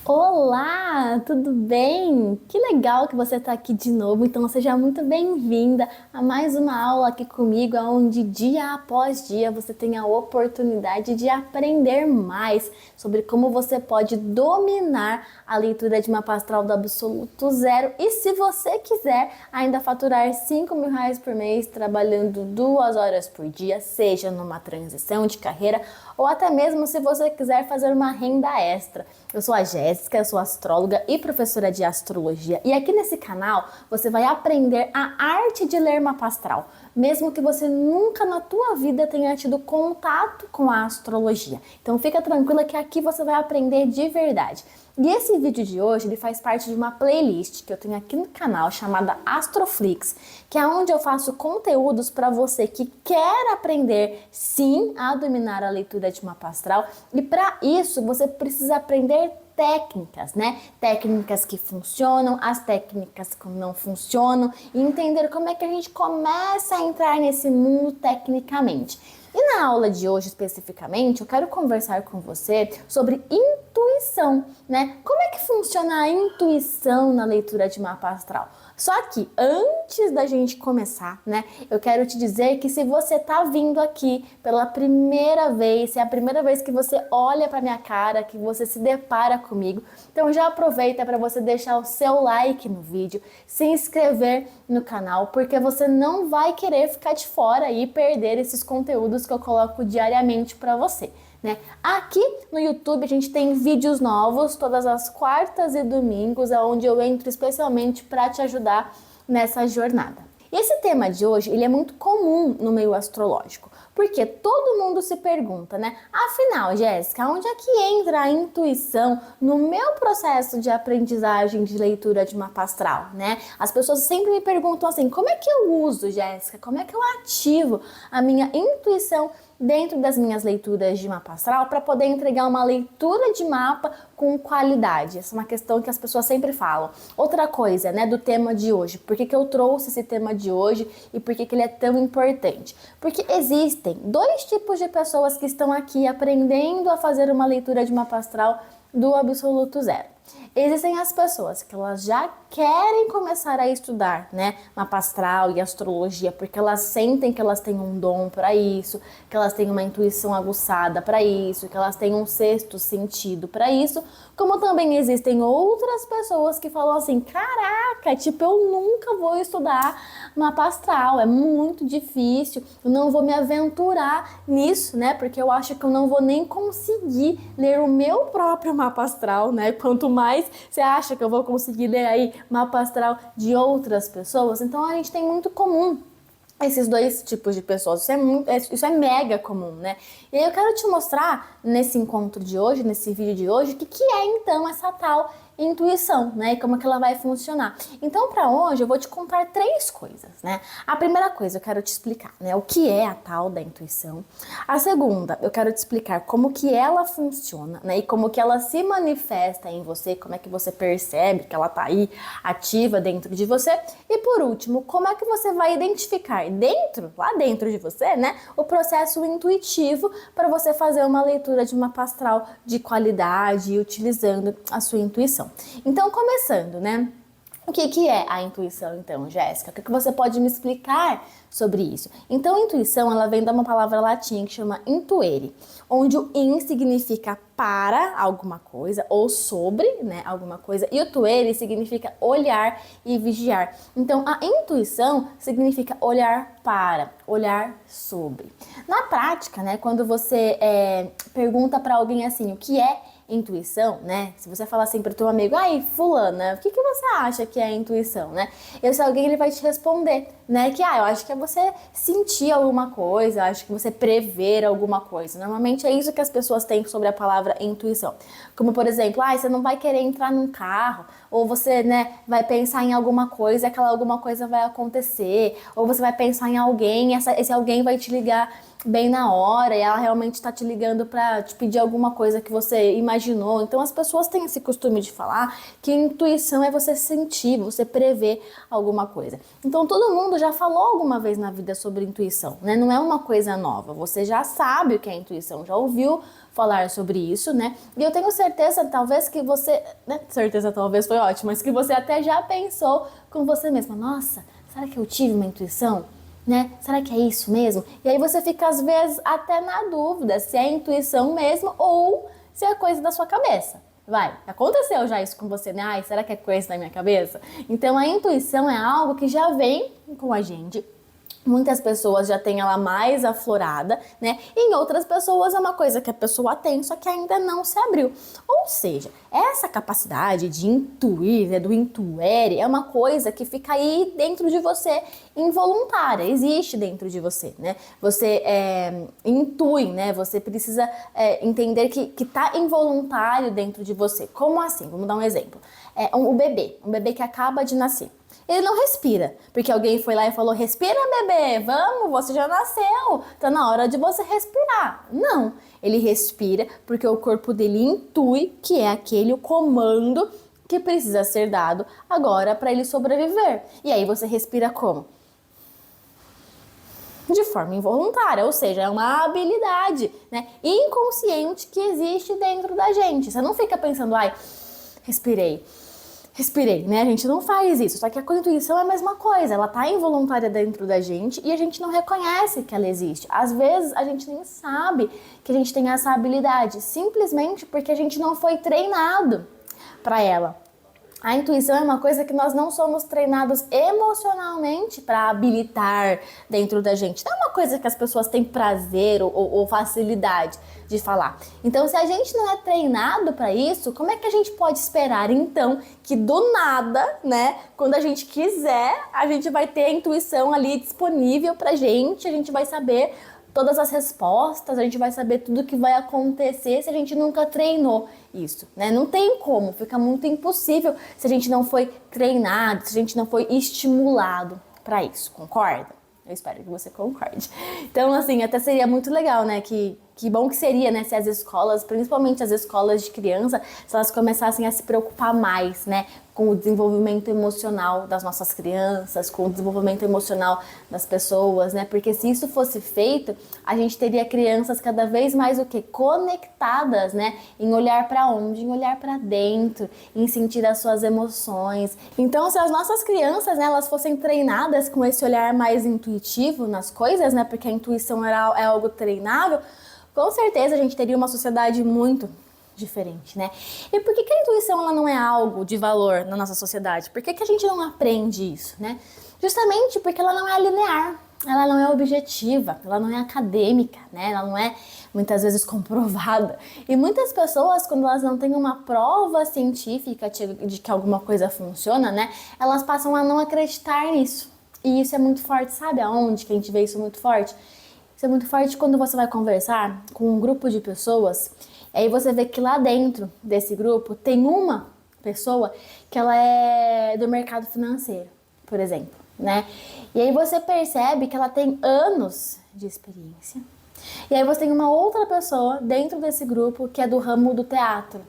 Olá, tudo bem? Que legal que você está aqui de novo. Então, seja muito bem-vinda a mais uma aula aqui comigo, onde dia após dia você tem a oportunidade de aprender mais sobre como você pode dominar a leitura de mapa astral do absoluto zero. E se você quiser ainda faturar R$ 5.000 por mês trabalhando 2 horas por dia, seja numa transição de carreira ou até mesmo se você quiser fazer uma renda extra. Eu sou a Jéssica, eu sou astróloga e professora de astrologia, e aqui nesse canal você vai aprender a arte de ler mapa astral, mesmo que você nunca na tua vida tenha tido contato com a astrologia. Então fica tranquila que aqui você vai aprender de verdade. E esse vídeo de hoje, ele faz parte de uma playlist que eu tenho aqui no canal chamada Astroflix, que é onde eu faço conteúdos para você que quer aprender sim a dominar a leitura de mapa astral, e para isso você precisa aprender técnicas, né? Técnicas que funcionam, as técnicas que não funcionam, e entender como é que a gente começa a entrar nesse mundo tecnicamente. E na aula de hoje, especificamente, eu quero conversar com você sobre intuição, né? Como é que funciona a intuição na leitura de mapa astral? Só que antes da gente começar, né, eu quero te dizer que se você tá vindo aqui pela primeira vez, se é a primeira vez que você olha pra minha cara, que você se depara comigo, então já aproveita para você deixar o seu like no vídeo, se inscrever no canal, porque você não vai querer ficar de fora e perder esses conteúdos que eu coloco diariamente para você. Né? Aqui no YouTube a gente tem vídeos novos todas as quartas e domingos, onde eu entro especialmente para te ajudar nessa jornada. E esse tema de hoje, ele é muito comum no meio astrológico, porque todo mundo se pergunta, né? Afinal, Jéssica, onde é que entra a intuição no meu processo de aprendizagem de leitura de mapa astral, né? As pessoas sempre me perguntam assim, como é que eu uso, Jéssica? Como é que eu ativo a minha intuição dentro das minhas leituras de mapa astral para poder entregar uma leitura de mapa com qualidade? Essa é uma questão que as pessoas sempre falam. Outra coisa, né, do tema de hoje. Por que eu trouxe esse tema de hoje e por que ele é tão importante? Porque existem dois tipos de pessoas que estão aqui aprendendo a fazer uma leitura de mapa astral do absoluto zero. Existem as pessoas que elas já querem começar a estudar, né, mapa astral e astrologia, porque elas sentem que elas têm um dom para isso, que elas têm uma intuição aguçada para isso, que elas têm um sexto sentido para isso, como também existem outras pessoas que falam assim, caraca, tipo, eu nunca vou estudar mapa astral, é muito difícil, eu não vou me aventurar nisso, né, porque eu acho que eu não vou nem conseguir ler o meu próprio mapa astral, né, quanto mais você acha que eu vou conseguir ler aí mapa astral de outras pessoas. Então a gente tem muito comum esses dois tipos de pessoas, isso é mega comum, né? E aí eu quero te mostrar nesse encontro de hoje, nesse vídeo de hoje, o que é então essa tal intuição, né? E como é que ela vai funcionar. Então, para hoje, eu vou te contar três coisas, né? A primeira coisa, eu quero te explicar, né? O que é a tal da intuição. A segunda, eu quero te explicar como que ela funciona, né? E como que ela se manifesta em você, como é que você percebe que ela tá aí ativa dentro de você. E por último, como é que você vai identificar lá dentro de você, né? O processo intuitivo para você fazer uma leitura de mapa astral de qualidade e utilizando a sua intuição. Então, começando, né? O que é a intuição, então, Jéssica? O que você pode me explicar sobre isso? Então, a intuição, ela vem de uma palavra latim que chama intuere, onde o in significa para alguma coisa ou sobre, né, alguma coisa, e o tuere significa olhar e vigiar. Então, a intuição significa olhar para, olhar sobre. Na prática, né, quando você pergunta para alguém assim, o que é intuição, né? Se você falar assim para o teu amigo, ai, fulana, o que você acha que é intuição, né? Esse alguém, ele vai te responder, né? Que, eu acho que é você sentir alguma coisa, acho que você prever alguma coisa. Normalmente é isso que as pessoas têm sobre a palavra intuição. Como, por exemplo, você não vai querer entrar num carro, ou você, né, vai pensar em alguma coisa, aquela alguma coisa vai acontecer, ou você vai pensar em alguém, esse alguém vai te ligar bem na hora e ela realmente tá te ligando pra te pedir alguma coisa que você imaginou. Então as pessoas têm esse costume de falar que intuição é você sentir, você prever alguma coisa. Então todo mundo já falou alguma vez na vida sobre intuição, né? Não é uma coisa nova, você já sabe o que é intuição, já ouviu falar sobre isso, né? E eu tenho certeza, talvez que você, né? Certeza talvez foi ótimo, mas que você até já pensou com você mesma, nossa, será que eu tive uma intuição? Né? Será que é isso mesmo? E aí você fica às vezes até na dúvida se é intuição mesmo ou se é coisa da sua cabeça. Vai, aconteceu já isso com você, né? Ai, será que é coisa da minha cabeça? Então a intuição é algo que já vem com a gente. Muitas pessoas já têm ela mais aflorada, né? E em outras pessoas é uma coisa que a pessoa tem, só que ainda não se abriu. Ou seja, essa capacidade de intuir, né, do intuere, é uma coisa que fica aí dentro de você, involuntária, existe dentro de você, né? Você intui, né? Você precisa entender que tá involuntário dentro de você. Como assim? Vamos dar um exemplo. Um bebê que acaba de nascer. Ele não respira, porque alguém foi lá e falou, respira bebê, vamos, você já nasceu, tá na hora de você respirar. Não, ele respira porque o corpo dele intui que é aquele o comando que precisa ser dado agora para ele sobreviver. E aí você respira como? De forma involuntária, ou seja, é uma habilidade, né, inconsciente que existe dentro da gente. Você não fica pensando, ai, respirei, né? A gente não faz isso, só que a intuição é a mesma coisa, ela tá involuntária dentro da gente e a gente não reconhece que ela existe. Às vezes a gente nem sabe que a gente tem essa habilidade, simplesmente porque a gente não foi treinado para ela. A intuição é uma coisa que nós não somos treinados emocionalmente para habilitar dentro da gente. Não é uma coisa que as pessoas têm prazer ou facilidade de falar. Então, se a gente não é treinado para isso, como é que a gente pode esperar, então, que do nada, né, quando a gente quiser, a gente vai ter a intuição ali disponível pra gente, a gente vai saber todas as respostas, a gente vai saber tudo que vai acontecer se a gente nunca treinou isso, né? Não tem como, fica muito impossível se a gente não foi treinado, se a gente não foi estimulado para isso, concorda? Eu espero que você concorde. Então, assim, até seria muito legal, né? Que bom que seria, né? Se as escolas, principalmente as escolas de criança, se elas começassem a se preocupar mais, né? Com o desenvolvimento emocional das nossas crianças, com o desenvolvimento emocional das pessoas, né? Porque se isso fosse feito, a gente teria crianças cada vez mais o quê? Conectadas, né? Em olhar para onde? Em olhar para dentro, em sentir as suas emoções. Então, se as nossas crianças, né, elas fossem treinadas com esse olhar mais intuitivo nas coisas, né? Porque a intuição é algo treinável, com certeza a gente teria uma sociedade muito diferente, né? E por que a intuição ela não é algo de valor na nossa sociedade? Por que a gente não aprende isso, né? Justamente porque ela não é linear, ela não é objetiva, ela não é acadêmica, né? Ela não é muitas vezes comprovada. E muitas pessoas, quando elas não têm uma prova científica de que alguma coisa funciona, né? Elas passam a não acreditar nisso. E isso é muito forte, sabe aonde que a gente vê isso muito forte? Isso é muito forte quando você vai conversar com um grupo de pessoas, e aí você vê que lá dentro desse grupo tem uma pessoa que ela é do mercado financeiro, por exemplo, né? E aí você percebe que ela tem anos de experiência. E aí você tem uma outra pessoa dentro desse grupo que é do ramo do teatro,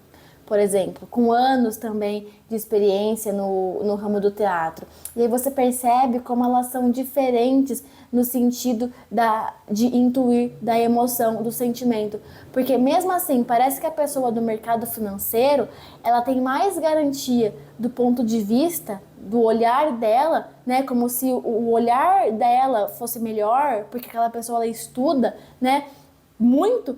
por exemplo, com anos também de experiência no ramo do teatro. E aí você percebe como elas são diferentes no sentido de intuir, da emoção, do sentimento. Porque mesmo assim, parece que a pessoa do mercado financeiro, ela tem mais garantia do ponto de vista, do olhar dela, né? Como se o olhar dela fosse melhor, porque aquela pessoa ela estuda, né? Muito.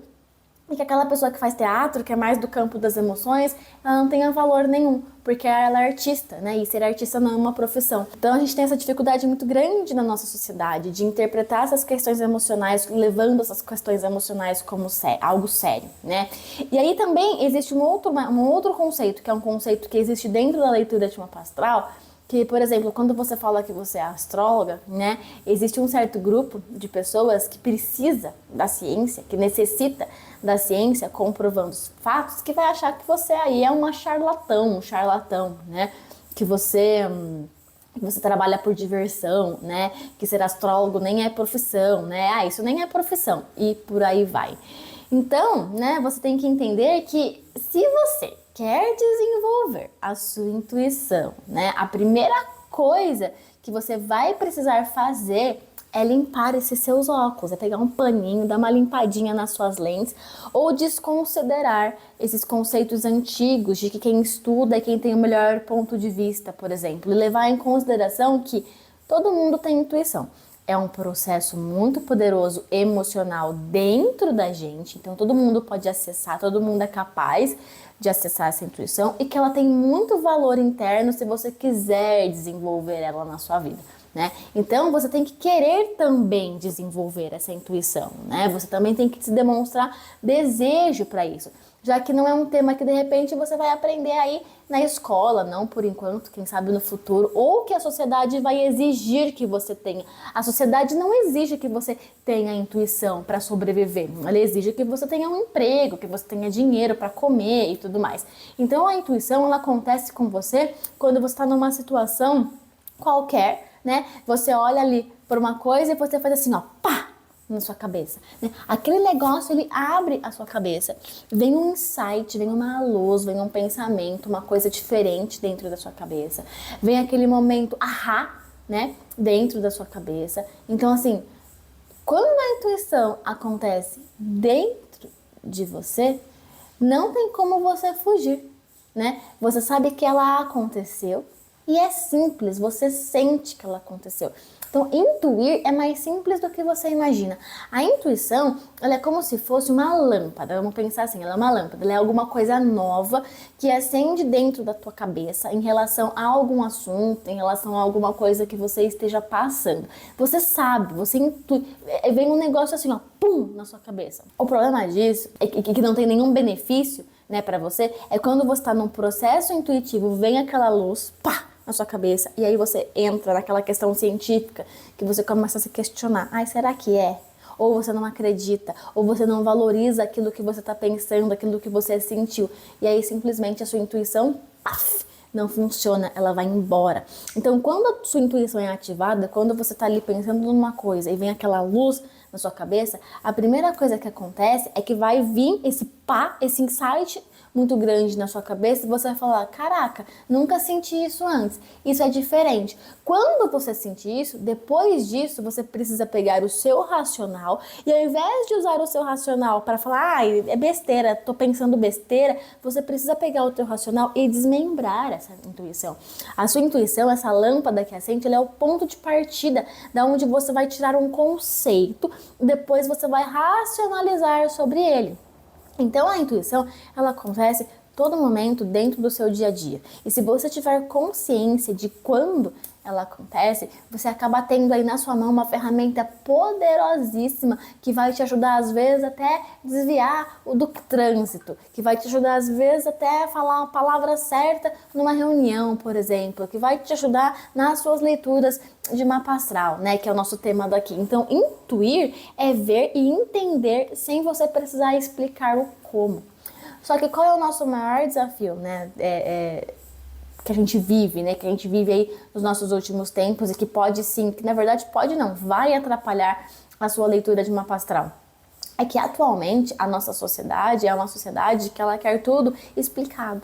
E que aquela pessoa que faz teatro, que é mais do campo das emoções, ela não tenha valor nenhum, porque ela é artista, né? E ser artista não é uma profissão. Então a gente tem essa dificuldade muito grande na nossa sociedade de interpretar essas questões emocionais, levando essas questões emocionais como algo sério, né? E aí também existe um outro conceito, que é um conceito que existe dentro da leitura de mapa astral, que, por exemplo, quando você fala que você é astróloga, né, existe um certo grupo de pessoas que precisa da ciência, que necessita da ciência comprovando os fatos, que vai achar que você aí é um charlatão, né, que você que você trabalha por diversão, né? Que ser astrólogo nem é profissão, né? Ah, isso nem é profissão e por aí vai. Então, né, você tem que entender que se você quer desenvolver a sua intuição, né, a primeira coisa que você vai precisar fazer é limpar esses seus óculos, é pegar um paninho, dar uma limpadinha nas suas lentes ou desconsiderar esses conceitos antigos de que quem estuda é quem tem o melhor ponto de vista, por exemplo, e levar em consideração que todo mundo tem intuição. É um processo muito poderoso emocional dentro da gente, então todo mundo pode acessar, todo mundo é capaz de acessar essa intuição e que ela tem muito valor interno se você quiser desenvolver ela na sua vida, né? Então você tem que querer também desenvolver essa intuição, né? Você também tem que se demonstrar desejo para isso, já que não é um tema que de repente você vai aprender aí na escola, não por enquanto, quem sabe no futuro, ou que a sociedade vai exigir que você tenha. A sociedade não exige que você tenha intuição para sobreviver, ela exige que você tenha um emprego, que você tenha dinheiro para comer e tudo mais. Então a intuição, ela acontece com você quando você está numa situação qualquer, né? Você olha ali por uma coisa e você faz assim, ó, pá! Na sua cabeça, né? Aquele negócio, ele abre a sua cabeça, vem um insight, vem uma luz, vem um pensamento, uma coisa diferente dentro da sua cabeça, vem aquele momento ahá, né, dentro da sua cabeça. Então assim, quando a intuição acontece dentro de você, não tem como você fugir, né? Você sabe que ela aconteceu e é simples, você sente que ela aconteceu. Então, intuir é mais simples do que você imagina. A intuição, ela é como se fosse uma lâmpada. Vamos pensar assim, ela é uma lâmpada. Ela é alguma coisa nova que acende dentro da tua cabeça em relação a algum assunto, em relação a alguma coisa que você esteja passando. Você sabe, você intui. Vem um negócio assim, ó, pum, na sua cabeça. O problema disso é que não tem nenhum benefício, né, para você, é quando você está num processo intuitivo, vem aquela luz, pá, na sua cabeça, e aí você entra naquela questão científica que você começa a se questionar, ai, será que é? Ou você não acredita, ou você não valoriza aquilo que você está pensando, aquilo que você sentiu, e aí simplesmente a sua intuição, paf, não funciona, ela vai embora. Então, quando a sua intuição é ativada, quando você está ali pensando numa coisa e vem aquela luz na sua cabeça, a primeira coisa que acontece é que vai vir esse pá, esse insight muito grande na sua cabeça e você vai falar, caraca, nunca senti isso antes, isso é diferente. Quando você sentir isso, depois disso você precisa pegar o seu racional e ao invés de usar o seu racional para falar, ah, é besteira, tô pensando besteira, você precisa pegar o teu racional e desmembrar essa intuição. A sua intuição, essa lâmpada que acende, ela é o ponto de partida da onde você vai tirar um conceito e depois você vai racionalizar sobre ele. Então a intuição, ela acontece todo momento dentro do seu dia a dia. E se você tiver consciência de quando ela acontece, você acaba tendo aí na sua mão uma ferramenta poderosíssima que vai te ajudar às vezes até desviar do trânsito, que vai te ajudar às vezes até a falar a palavra certa numa reunião, por exemplo, que vai te ajudar nas suas leituras de mapa astral, né, que é o nosso tema daqui. Então, intuir é ver e entender sem você precisar explicar o como. Só que qual é o nosso maior desafio, né? Que a gente vive, né? Que a gente vive aí nos nossos últimos tempos e que pode sim, que na verdade pode não, vai atrapalhar a sua leitura de mapa astral. É que atualmente a nossa sociedade é uma sociedade que ela quer tudo explicado.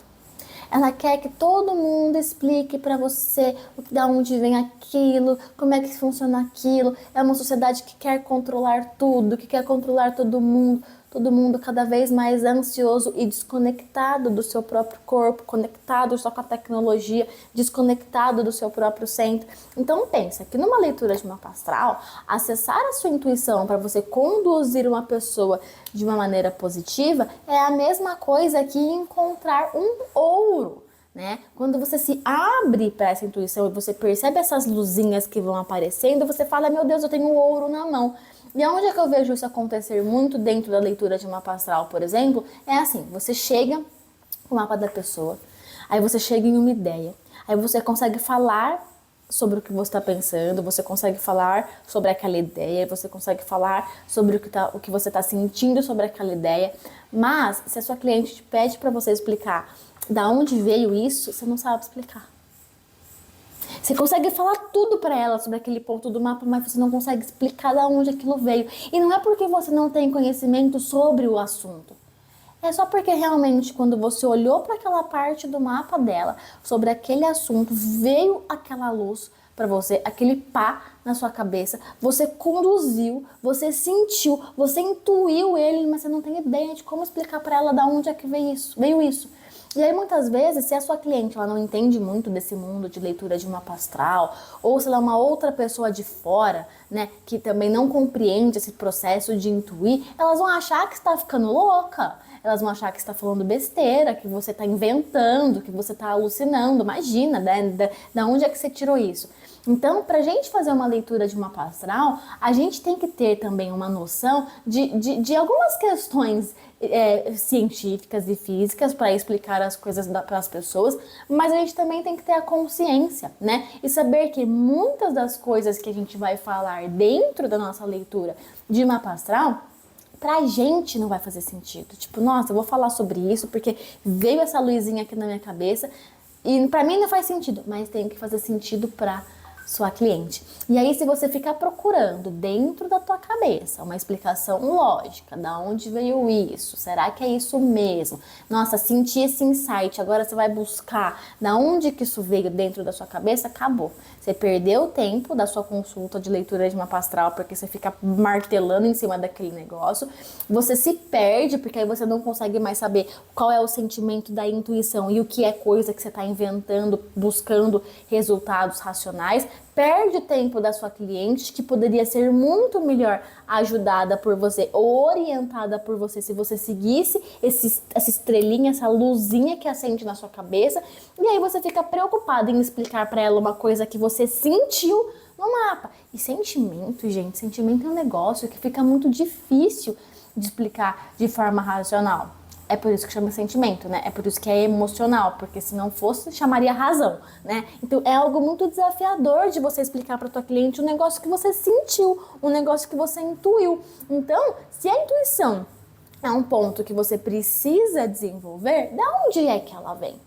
Ela quer que todo mundo explique para você de onde vem aquilo, como é que funciona aquilo. É uma sociedade que quer controlar tudo, que quer controlar todo mundo cada vez mais ansioso e desconectado do seu próprio corpo, conectado só com a tecnologia, desconectado do seu próprio centro. Então pensa que numa leitura de mapa astral, acessar a sua intuição para você conduzir uma pessoa de uma maneira positiva é a mesma coisa que encontrar um ouro, né? Quando você se abre para essa intuição e você percebe essas luzinhas que vão aparecendo, você fala, meu Deus, eu tenho um ouro na mão. E onde é que eu vejo isso acontecer muito dentro da leitura de mapa astral, por exemplo? É assim, você chega com o mapa da pessoa, aí você chega em uma ideia, aí você consegue falar sobre o que você está pensando, você consegue falar sobre aquela ideia, você consegue falar sobre o que você está sentindo sobre aquela ideia, mas se a sua cliente te pede para você explicar da onde veio isso, você não sabe explicar. Você consegue falar tudo pra ela sobre aquele ponto do mapa, mas você não consegue explicar de onde aquilo veio. E não é porque você não tem conhecimento sobre o assunto. É só porque realmente quando você olhou para aquela parte do mapa dela, sobre aquele assunto, veio aquela luz para você, aquele pá na sua cabeça, você conduziu, você sentiu, você intuiu ele, mas você não tem ideia de como explicar para ela de onde é que veio isso. E aí muitas vezes, se a sua cliente ela não entende muito desse mundo de leitura de mapa astral, ou se ela é uma outra pessoa de fora, né, que também não compreende esse processo de intuir, elas vão achar que está ficando louca. Elas vão achar que está falando besteira, que você está inventando, que você está alucinando. Imagina, né? Da onde é que você tirou isso? Então, para a gente fazer uma leitura de mapa astral, a gente tem que ter também uma noção de algumas questões científicas e físicas para explicar as coisas para as pessoas, mas a gente também tem que ter a consciência, né? E saber que muitas das coisas que a gente vai falar dentro da nossa leitura de mapa astral, pra gente não vai fazer sentido. Tipo, nossa, eu vou falar sobre isso porque veio essa luzinha aqui na minha cabeça e pra mim não faz sentido, mas tem que fazer sentido pra sua cliente. E aí, se você ficar procurando dentro da tua cabeça uma explicação lógica, da onde veio isso, será que é isso mesmo? Nossa, senti esse insight, agora você vai buscar da onde que isso veio dentro da sua cabeça, acabou. Você perdeu o tempo da sua consulta de leitura de mapa astral porque você fica martelando em cima daquele negócio. Você se perde porque aí você não consegue mais saber qual é o sentimento da intuição e o que é coisa que você está inventando, buscando resultados racionais. Perde o tempo da sua cliente, que poderia ser muito melhor ajudada por você, orientada por você, se você seguisse essa estrelinha, essa luzinha que acende na sua cabeça. E aí você fica preocupado em explicar para ela uma coisa que você sentiu no mapa. E sentimento, gente, sentimento é um negócio que fica muito difícil de explicar de forma racional. É por isso que chama sentimento, né? É por isso que é emocional, porque se não fosse, chamaria razão, né? Então é algo muito desafiador de você explicar para tua cliente um negócio que você sentiu, um negócio que você intuiu. Então, se a intuição é um ponto que você precisa desenvolver, da onde é que ela vem?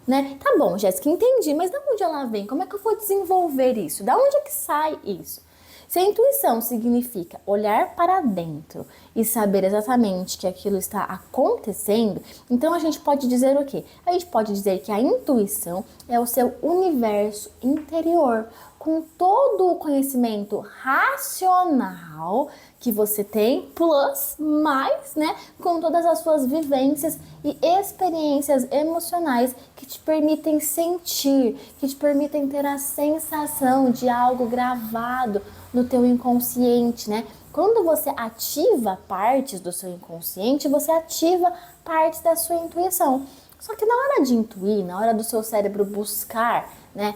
Né? Tá bom, Jéssica, entendi, mas da onde ela vem? Como é que eu vou desenvolver isso? Da onde é que sai isso? Se a intuição significa olhar para dentro e saber exatamente que aquilo está acontecendo, então a gente pode dizer o quê? A gente pode dizer que a intuição é o seu universo interior, com todo o conhecimento racional que você tem, plus mais, né, com todas as suas vivências e experiências emocionais que te permitem sentir, que te permitem ter a sensação de algo gravado no teu inconsciente, né? Quando você ativa partes do seu inconsciente, você ativa partes da sua intuição. Só que na hora de intuir, na hora do seu cérebro buscar, né,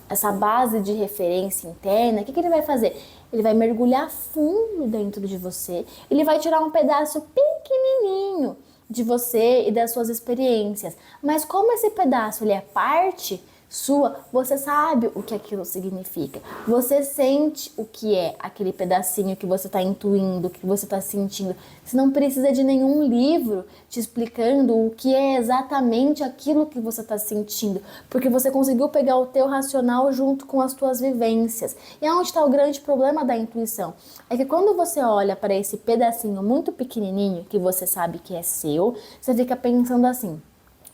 essa base de referência interna, o que ele vai fazer? Ele vai mergulhar fundo dentro de você, ele vai tirar um pedaço pequenininho de você e das suas experiências. Mas como esse pedaço ele é parte sua, você sabe o que aquilo significa. Você sente o que é aquele pedacinho que você está intuindo, que você está sentindo. Você não precisa de nenhum livro te explicando o que é exatamente aquilo que você está sentindo, porque você conseguiu pegar o teu racional junto com as tuas vivências. E é onde está o grande problema da intuição. É que quando você olha para esse pedacinho muito pequenininho, que você sabe que é seu, você fica pensando assim: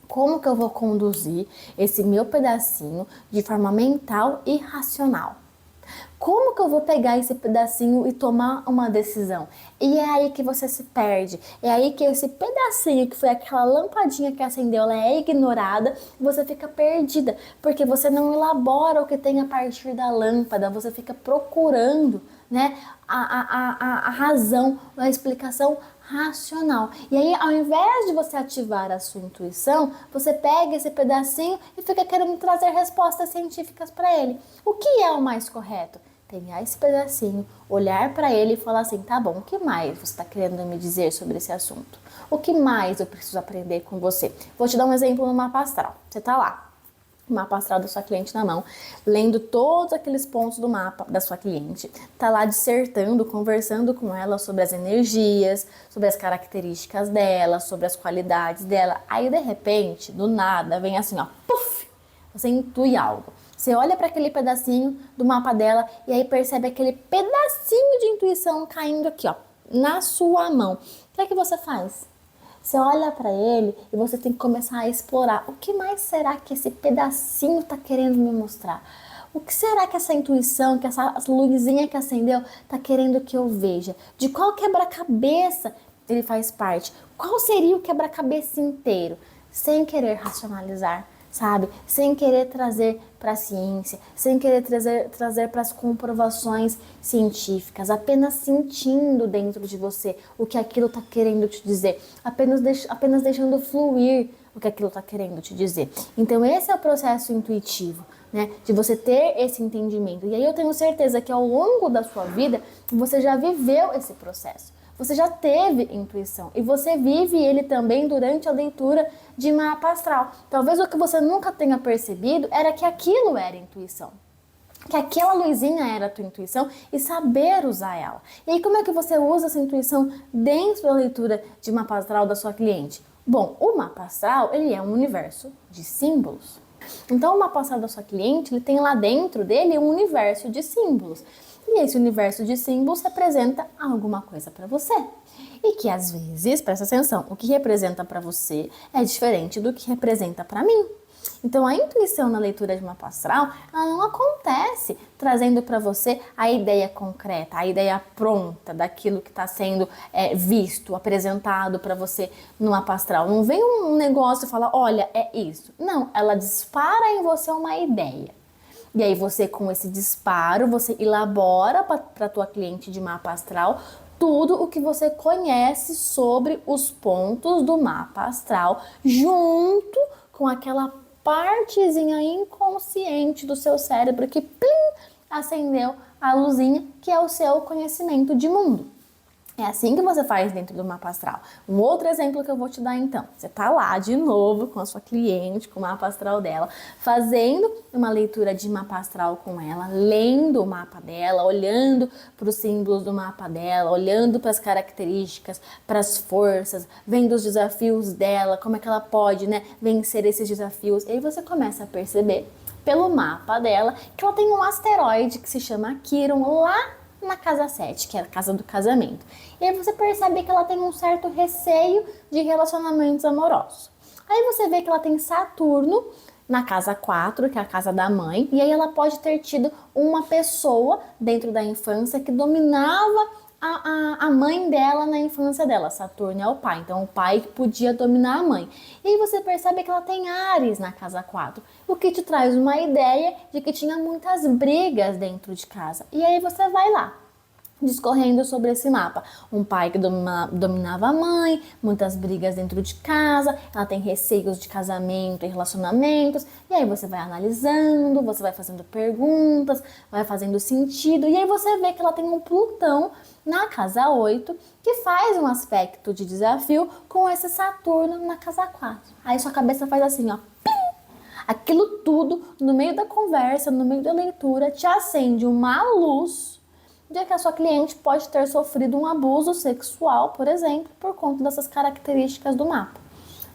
como que eu vou conduzir esse meu pedacinho de forma mental e racional? Como que eu vou pegar esse pedacinho e tomar uma decisão? E é aí que você se perde. É aí que esse pedacinho, que foi aquela lampadinha que acendeu, ela é ignorada e você fica perdida. Porque você não elabora o que tem a partir da lâmpada, você fica procurando, né, a razão, a explicação racional. E aí, ao invés de você ativar a sua intuição, você pega esse pedacinho e fica querendo trazer respostas científicas para ele. O que é o mais correto? Pegar esse pedacinho, olhar para ele e falar assim: tá bom, o que mais você está querendo me dizer sobre esse assunto? O que mais eu preciso aprender com você? Vou te dar um exemplo no mapa astral. Você tá lá, o mapa astral da sua cliente na mão, lendo todos aqueles pontos do mapa da sua cliente, tá lá dissertando, conversando com ela sobre as energias, sobre as características dela, sobre as qualidades dela. Aí, de repente, do nada, vem assim, ó, puf, você intui algo. Você olha para aquele pedacinho do mapa dela e aí percebe aquele pedacinho de intuição caindo aqui, ó, na sua mão. O que você faz? Você olha para ele e você tem que começar a explorar. O que mais será que esse pedacinho está querendo me mostrar? O que será que essa intuição, que essa luzinha que acendeu, está querendo que eu veja? De qual quebra-cabeça ele faz parte? Qual seria o quebra-cabeça inteiro? Sem querer racionalizar, sabe? Sem querer trazer para a ciência, sem querer trazer para as comprovações científicas, apenas sentindo dentro de você o que aquilo está querendo te dizer, apenas deixando fluir o que aquilo está querendo te dizer. Então esse é o processo intuitivo, né? De você ter esse entendimento. E aí eu tenho certeza que ao longo da sua vida você já viveu esse processo. Você já teve intuição e você vive ele também durante a leitura de mapa astral. Talvez o que você nunca tenha percebido era que aquilo era intuição. Que aquela luzinha era a tua intuição e saber usar ela. E aí como é que você usa essa intuição dentro da leitura de mapa astral da sua cliente? Bom, o mapa astral, ele é um universo de símbolos. Então o mapa astral da sua cliente, ele tem lá dentro dele um universo de símbolos. E esse universo de símbolos representa alguma coisa para você. E que às vezes, presta atenção, o que representa para você é diferente do que representa para mim. Então a intuição na leitura de mapa astral, ela não acontece trazendo para você a ideia concreta, a ideia pronta daquilo que está sendo visto, apresentado para você no mapa astral. Não vem um negócio e fala, olha, é isso. Não, ela dispara em você uma ideia. E aí você, com esse disparo, você elabora para a tua cliente de mapa astral tudo o que você conhece sobre os pontos do mapa astral, junto com aquela partezinha inconsciente do seu cérebro que plim, acendeu a luzinha, que é o seu conhecimento de mundo. É assim que você faz dentro do mapa astral. Um outro exemplo que eu vou te dar então. Você tá lá de novo com a sua cliente, com o mapa astral dela, fazendo uma leitura de mapa astral com ela, lendo o mapa dela, olhando para os símbolos do mapa dela, olhando para as características, para as forças, vendo os desafios dela, como é que ela pode, né, vencer esses desafios. E aí você começa a perceber pelo mapa dela que ela tem um asteroide que se chama Quiron lá na casa 7, que é a casa do casamento. E aí você percebe que ela tem um certo receio de relacionamentos amorosos. Aí você vê que ela tem Saturno na casa 4, que é a casa da mãe, e aí ela pode ter tido uma pessoa dentro da infância que dominava a mãe dela na infância dela. Saturno é o pai, então o pai que podia dominar a mãe. E aí você percebe que ela tem Áries na casa 4, o que te traz uma ideia de que tinha muitas brigas dentro de casa. E aí você vai lá, discorrendo sobre esse mapa. Um pai que dominava a mãe, muitas brigas dentro de casa, ela tem receios de casamento e relacionamentos, e aí você vai analisando, você vai fazendo perguntas, vai fazendo sentido, e aí você vê que ela tem um Plutão na casa 8, que faz um aspecto de desafio com esse Saturno na casa 4. Aí sua cabeça faz assim, ó, pim! Aquilo tudo, no meio da conversa, no meio da leitura, te acende uma luz de que a sua cliente pode ter sofrido um abuso sexual, por exemplo, por conta dessas características do mapa.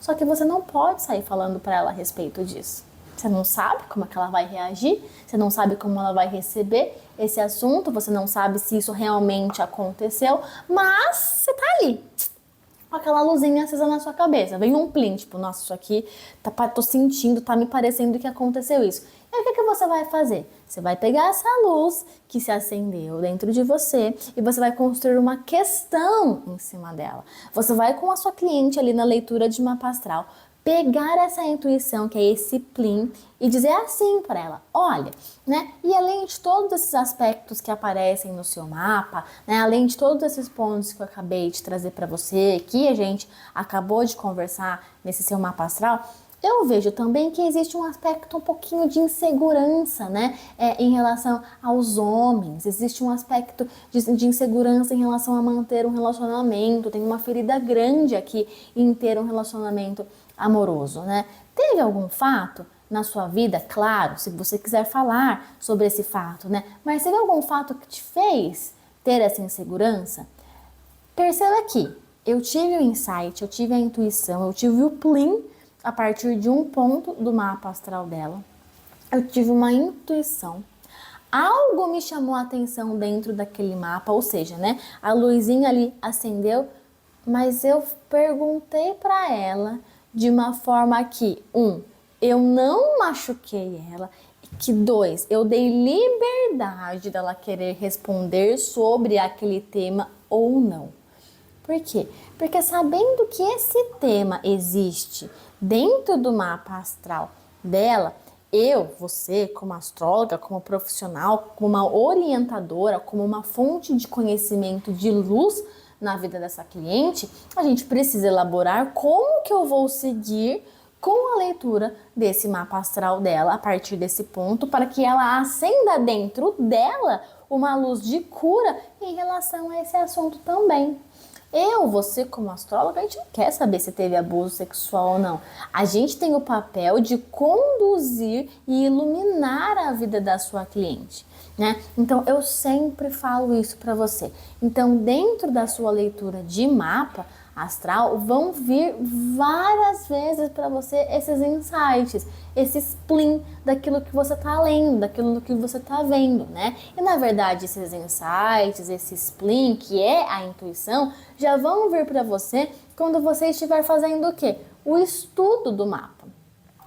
Só que você não pode sair falando para ela a respeito disso. Você não sabe como é que ela vai reagir, você não sabe como ela vai receber esse assunto, você não sabe se isso realmente aconteceu, mas você tá ali, com aquela luzinha acesa na sua cabeça. Vem um plim, tipo, nossa, isso aqui, tô sentindo, tá me parecendo que aconteceu isso. E aí o que você vai fazer? Você vai pegar essa luz que se acendeu dentro de você e você vai construir uma questão em cima dela. Você vai com a sua cliente ali na leitura de mapa astral, pegar essa intuição, que é esse plim, e dizer assim para ela, olha, né? E além de todos esses aspectos que aparecem no seu mapa, né? Além de todos esses pontos que eu acabei de trazer para você, que a gente acabou de conversar nesse seu mapa astral, eu vejo também que existe um aspecto um pouquinho de insegurança, né? Em relação aos homens. Existe um aspecto de insegurança em relação a manter um relacionamento. Tem uma ferida grande aqui em ter um relacionamento amoroso, né? Teve algum fato na sua vida, claro, se você quiser falar sobre esse fato, né? Mas teve algum fato que te fez ter essa insegurança? Perceba aqui, eu tive o insight, eu tive a intuição, eu tive o plim a partir de um ponto do mapa astral dela. eu tive uma intuição. Algo me chamou a atenção dentro daquele mapa, ou seja, né, a luzinha ali acendeu, mas eu perguntei para ela de uma forma que, eu não machuquei ela, e que eu dei liberdade dela querer responder sobre aquele tema ou não. Por quê? Porque sabendo que esse tema existe dentro do mapa astral dela, você, como astróloga, como profissional, como uma orientadora, como uma fonte de conhecimento de luz na vida dessa cliente, a gente precisa elaborar como que eu vou seguir com a leitura desse mapa astral dela a partir desse ponto, para que ela acenda dentro dela uma luz de cura em relação a esse assunto também. Você como astróloga, a gente não quer saber se teve abuso sexual ou não. A gente tem o papel de conduzir e iluminar a vida da sua cliente, né? Então, eu sempre falo isso para você. Então, dentro da sua leitura de mapa astral, vão vir várias vezes para você esses insights, esse spleen daquilo que você está lendo, daquilo que você está vendo, né? E na verdade, esses insights, esse spleen, que é a intuição, já vão vir para você quando você estiver fazendo o quê? O estudo do mapa.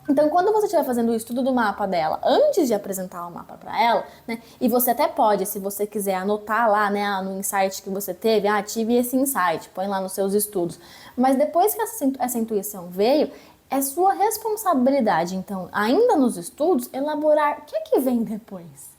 Então, quando você estiver fazendo o estudo do mapa dela, antes de apresentar o mapa para ela, né? E você até pode, se você quiser anotar lá, né, no insight que você teve, tive esse insight, põe lá nos seus estudos. Mas depois que essa intuição veio, é sua responsabilidade, então, ainda nos estudos, elaborar o que é que vem depois.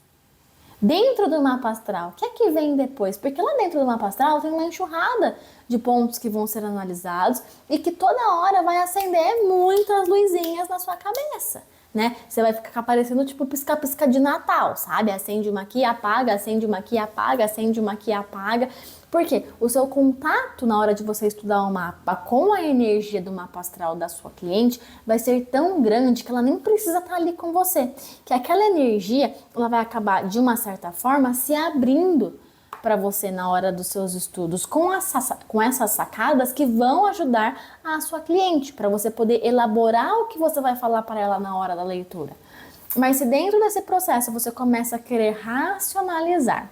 Dentro do mapa astral, o que é que vem depois? Porque lá dentro do mapa astral tem uma enxurrada de pontos que vão ser analisados e que toda hora vai acender muitas luzinhas na sua cabeça, né? Você vai ficar parecendo tipo pisca-pisca de Natal, sabe? Acende uma aqui, apaga, acende uma aqui, apaga, acende uma aqui, apaga. Por quê? O seu contato na hora de você estudar o mapa com a energia do mapa astral da sua cliente vai ser tão grande que ela nem precisa estar ali com você. Que aquela energia, ela vai acabar, de uma certa forma, se abrindo para você na hora dos seus estudos com essas sacadas que vão ajudar a sua cliente, para você poder elaborar o que você vai falar para ela na hora da leitura. Mas se dentro desse processo você começa a querer racionalizar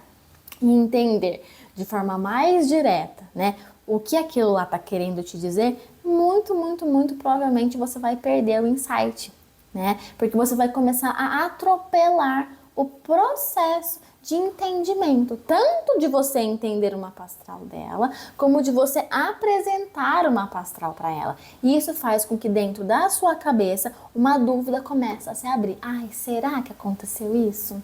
e entender de forma mais direta, né, o que aquilo lá está querendo te dizer, muito, muito, muito provavelmente você vai perder o insight, né? Porque você vai começar a atropelar o processo de entendimento, tanto de você entender o mapa astral dela, como de você apresentar o mapa astral para ela. E isso faz com que dentro da sua cabeça uma dúvida comece a se abrir. Será que aconteceu isso?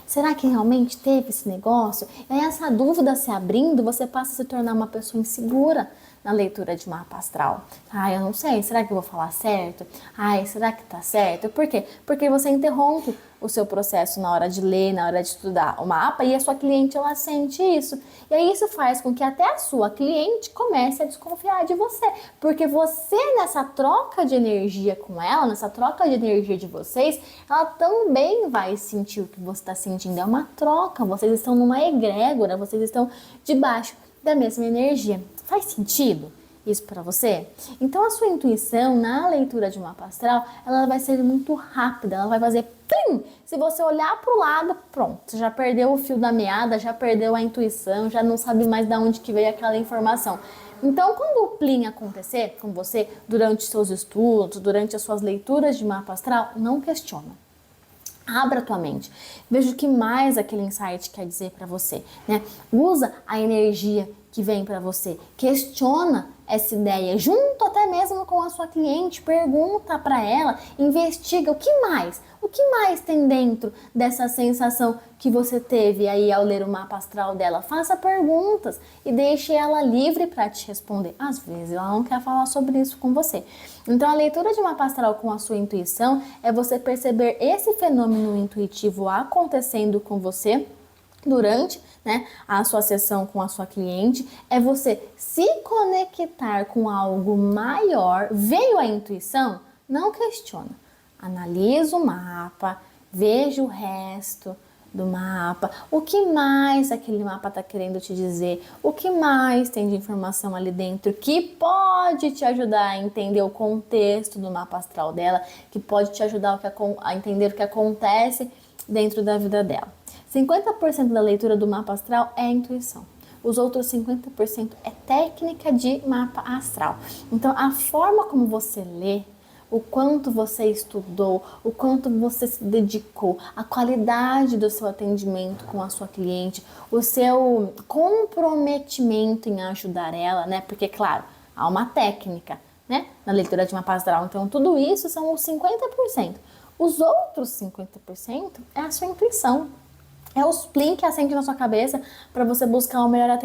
Será que realmente teve esse negócio? E aí essa dúvida se abrindo, você passa a se tornar uma pessoa insegura na leitura de mapa astral. Eu não sei, será que eu vou falar certo? Será que tá certo? Por quê? Porque você interrompe o seu processo na hora de ler, na hora de estudar o mapa e a sua cliente, ela sente isso. E aí isso faz com que até a sua cliente comece a desconfiar de você, porque você nessa troca de energia com ela, nessa troca de energia de vocês, ela também vai sentir o que você está sentindo. É uma troca, vocês estão numa egrégora, vocês estão debaixo da mesma energia. Faz sentido isso para você? Então a sua intuição na leitura de um mapa astral, ela vai ser muito rápida, ela vai fazer plim! Se você olhar para o lado, pronto, você já perdeu o fio da meada, já perdeu a intuição, já não sabe mais de onde que veio aquela informação. Então, quando o plim acontecer com você durante seus estudos, durante as suas leituras de mapa astral, não questiona. Abra a tua mente, veja o que mais aquele insight quer dizer para você, né? Usa a energia que vem para você, questiona essa ideia, junto até mesmo com a sua cliente, pergunta para ela, investiga o que mais tem dentro dessa sensação que você teve aí ao ler o mapa astral dela. Faça perguntas e deixe ela livre para te responder. Às vezes ela não quer falar sobre isso com você. Então a leitura de mapa astral com a sua intuição é você perceber esse fenômeno intuitivo acontecendo com você durante, né, a sua sessão com a sua cliente, é você se conectar com algo maior. Veio a intuição? Não questiona. Analisa o mapa, veja o resto, do mapa, o que mais aquele mapa está querendo te dizer, o que mais tem de informação ali dentro que pode te ajudar a entender o contexto do mapa astral dela, que pode te ajudar a entender o que acontece dentro da vida dela. 50% da leitura do mapa astral é intuição. Os outros 50% é técnica de mapa astral. Então, a forma como você lê, o quanto você estudou, o quanto você se dedicou, a qualidade do seu atendimento com a sua cliente, o seu comprometimento em ajudar ela, né? Porque, claro, há uma técnica, né? Na leitura de mapa astral. Então, tudo isso são os 50%. Os outros 50% é a sua intuição. É os plim que acende na sua cabeça para você buscar o melhor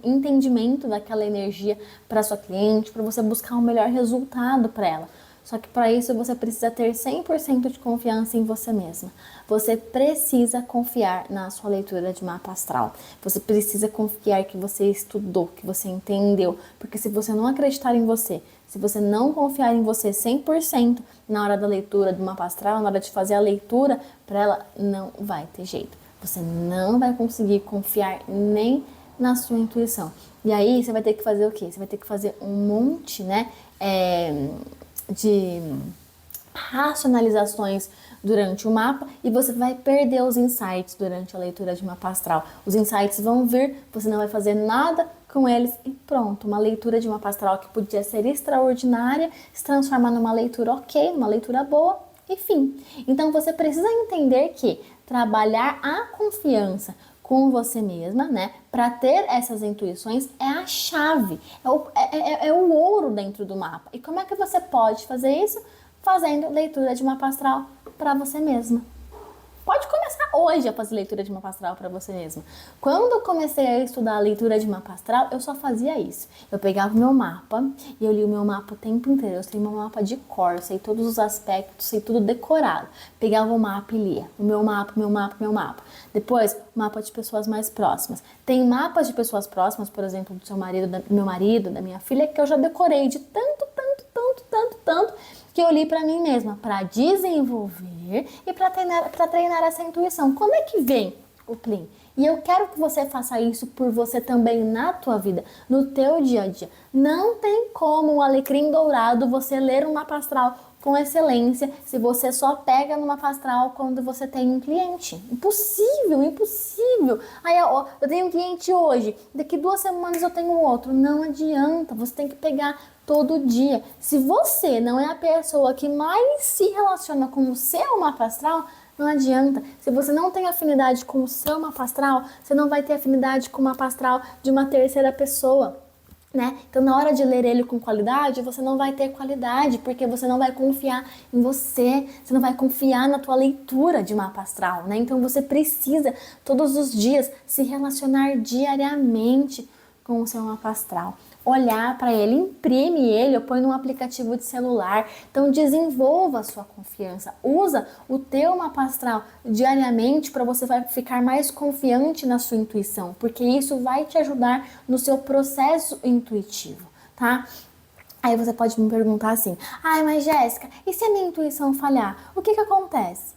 entendimento daquela energia para sua cliente, para você buscar o melhor resultado para ela. Só que para isso você precisa ter 100% de confiança em você mesma. Você precisa confiar na sua leitura de mapa astral. Você precisa confiar que você estudou, que você entendeu. Porque se você não acreditar em você, se você não confiar em você 100% na hora da leitura do mapa astral, na hora de fazer a leitura, para ela não vai ter jeito. Você não vai conseguir confiar nem na sua intuição. E aí você vai ter que fazer o quê? Você vai ter que fazer um monte, né? De racionalizações durante o mapa e você vai perder os insights durante a leitura de mapa astral. Os insights vão vir, você não vai fazer nada com eles e pronto. Uma leitura de mapa astral que podia ser extraordinária se transformar numa leitura ok, numa leitura boa e fim. Então você precisa entender que trabalhar a confiança com você mesma, né? Para ter essas intuições é a chave, é o ouro dentro do mapa. E como é que você pode fazer isso? Fazendo leitura de mapa astral para você mesma. Pode começar hoje a fazer leitura de mapa astral para você mesma. Quando eu comecei a estudar a leitura de mapa astral, eu só fazia isso. Eu pegava o meu mapa e eu li o meu mapa o tempo inteiro. Eu sei meu mapa de cor, eu sei todos os aspectos, sei tudo decorado. Pegava o mapa e lia. O meu mapa, meu mapa, meu mapa. Depois, mapa de pessoas mais próximas. Tem mapas de pessoas próximas, por exemplo, do seu marido, do meu marido, da minha filha, que eu já decorei de tanto que eu li para mim mesma, para desenvolver e para treinar essa intuição. Como é que vem o plim? E eu quero que você faça isso por você também na tua vida, no teu dia a dia. Não tem como o alecrim dourado você ler um mapa astral com excelência se você só pega no mapa astral quando você tem um cliente. Impossível, impossível. Aí eu tenho um cliente hoje, daqui 2 semanas eu tenho outro. Não adianta, você tem que pegar todo dia. Se você não é a pessoa que mais se relaciona com o seu mapa astral, não adianta. Se você não tem afinidade com o seu mapa astral, você não vai ter afinidade com o mapa astral de uma terceira pessoa, né? Então, na hora de ler ele com qualidade, você não vai ter qualidade, porque você não vai confiar em você, você não vai confiar na tua leitura de mapa astral, né? Então, você precisa, todos os dias, se relacionar diariamente com o seu mapa astral. Olhar para ele, imprime ele ou põe num aplicativo de celular. Então desenvolva a sua confiança. Usa o teu mapa astral diariamente para você ficar mais confiante na sua intuição, porque isso vai te ajudar no seu processo intuitivo, tá? Aí você pode me perguntar assim: ai, mas Jéssica, e se a minha intuição falhar? O que acontece?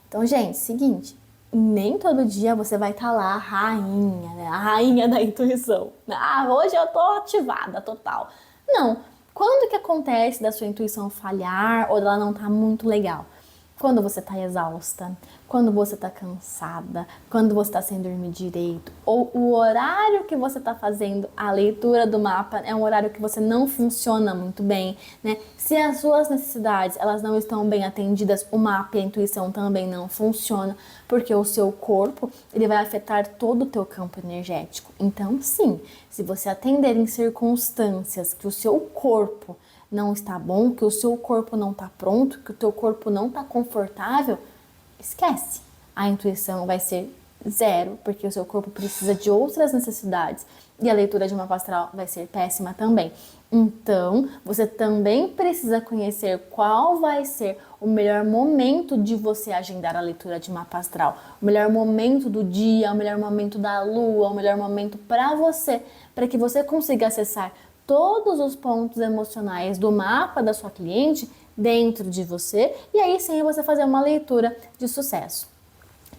Então, gente, seguinte, nem todo dia você vai estar lá a rainha, né? A rainha da intuição. Ah, hoje eu tô ativada total. Não. Quando que acontece da sua intuição falhar ou dela não tá muito legal? Quando você tá exausta, quando você tá cansada, quando você tá sem dormir direito, ou o horário que você tá fazendo a leitura do mapa é um horário que você não funciona muito bem, né? Se as suas necessidades, elas não estão bem atendidas, o mapa e a intuição também não funcionam, porque o seu corpo, ele vai afetar todo o teu campo energético. Então, sim, se você atender em circunstâncias que o seu corpo não está bom, que o seu corpo não está pronto, que o teu corpo não está confortável, esquece. A intuição vai ser 0, porque o seu corpo precisa de outras necessidades e a leitura de mapa astral vai ser péssima também. Então, você também precisa conhecer qual vai ser o melhor momento de você agendar a leitura de mapa astral, o melhor momento do dia, o melhor momento da lua, o melhor momento para você, para que você consiga acessar todos os pontos emocionais do mapa da sua cliente dentro de você e aí sim você fazer uma leitura de sucesso.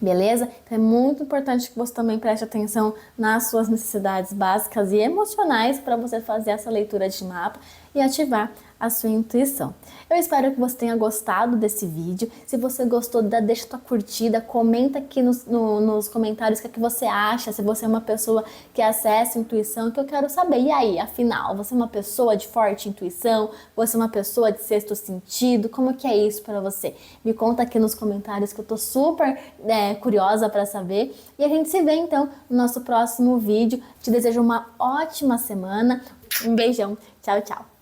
Beleza? Então é muito importante que você também preste atenção nas suas necessidades básicas e emocionais para você fazer essa leitura de mapa e ativar a sua intuição. Eu espero que você tenha gostado desse vídeo. Se você gostou, deixa tua curtida, comenta aqui nos comentários o que é que você acha, se você é uma pessoa que acessa a intuição, que eu quero saber. E aí, afinal, você é uma pessoa de forte intuição? Você é uma pessoa de sexto sentido? Como que é isso para você? Me conta aqui nos comentários que eu tô super curiosa para saber. E a gente se vê então no nosso próximo vídeo. Te desejo uma ótima semana. Um beijão. Tchau, tchau.